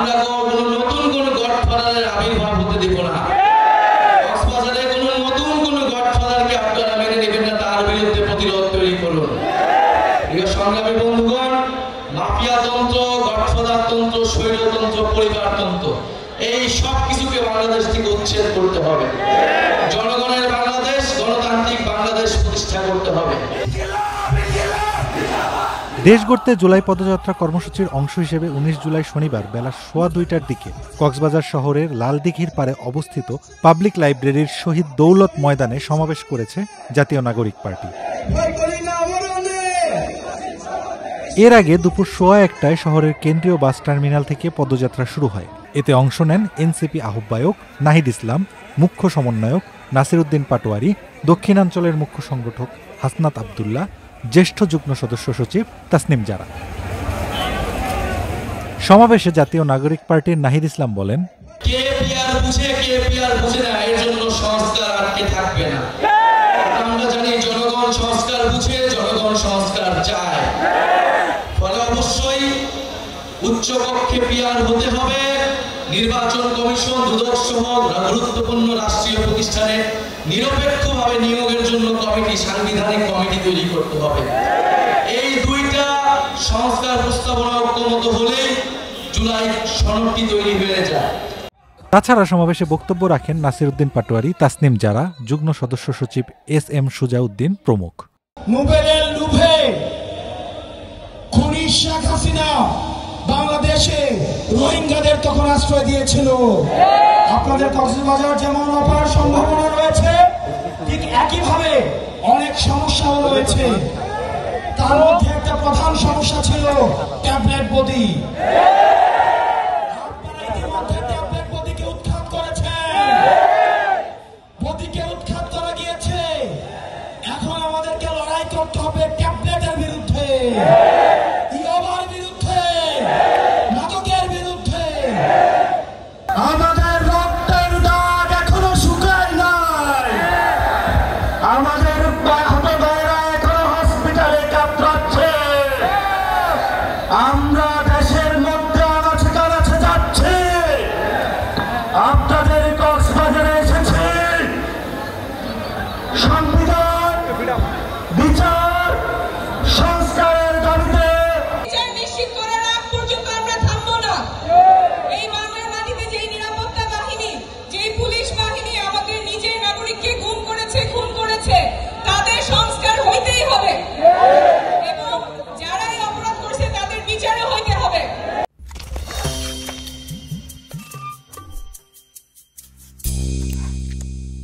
আমরা কোনো নতুন কোন গডফাদারের আবির্ভাব হতে দেব না। কক্সবাজারে কোনো নতুন কোন গডফাদারকে আপনারা মেনে নেবেন না, তার বিরুদ্ধে প্রতিরোধ তৈরি করুন। প্রিয় সংগ্রামী বন্ধুগণ, মাফিয়াতন্ত্র, গডফাদারতন্ত্র, স্বৈরতন্ত্র, পরিবারতন্ত্র, এই সব কিছুকে বাংলাদেশ থেকে উচ্ছেদ করতে হবে। জনগণের বাংলাদেশ, গণতান্ত্রিক বাংলাদেশ প্রতিষ্ঠা করতে হবে। দেশ গড়তে জুলাই পদযাত্রা কর্মসূচির অংশ হিসেবে ১৯ জুলাই শনিবার বেলা ১:২টার দিকে কক্সবাজার শহরের লালদিঘির পাড়ে অবস্থিত পাবলিক লাইব্রেরির শহীদ দৌলত ময়দানে সমাবেশ করেছে জাতীয় নাগরিক পার্টি। এর আগে দুপুর ১:১টায় শহরের কেন্দ্রীয় বাস টার্মিনাল থেকে পদযাত্রা শুরু হয়। এতে অংশ নেন এনসিপি আহ্বায়ক নাহিদ ইসলাম, মুখ্য সমন্বয়ক নাসির উদ্দিন পাটোয়ারি, দক্ষিণাঞ্চলের মুখ্য সংগঠক হাসনাত আবদুল্লাহ, জ্যেষ্ঠ যুগ্ম সদস্য সচিব তাসনিম জারা। সমাবেশে জাতীয় নাগরিক পার্টির নাহিদ ইসলাম বলেন, আমরা জানি জনগণ সংস্কার বুঝে, জনগণ সংস্কার চায়। ফলে অবশ্যই উচ্চকক্ষে পিয়ার হতে হবে। নির্বাচন কমিশন, দুদক সহ গুরুত্বপূর্ণ রাষ্ট্রীয় প্রতিষ্ঠানে নিরপেক্ষভাবে নিয়োগের জন্য কমিটি, সাংবিধানিক কমিটি তৈরি করতে হবে। এই দুইটা সংস্কার প্রস্তাবনা ঐক্যমত হলেই জুলাই সনদটি তৈরি হয়ে যায়। তাছাড়া সমাবেশে বক্তব্য রাখেন নাসির উদ্দিন পাটোয়ারি, তাসনিম জারা, যুগ্ম সদস্য সচিব SM সুজাউদ্দিন প্রমুখ। নোবেলের লুভে খুনি শেখ হাসিনা বাংলাদেশে রোহিঙ্গাদের তখন আশ্রয় দিয়েছিল। আপনাদের কক্সবাজার যেমন অপার সম্ভাবনা রয়েছে, ঠিক একইভাবে অনেক সমস্যাও রয়েছে। তার মধ্যে একটা প্রধান সমস্যা ছিল ট্যাবলেট বডি।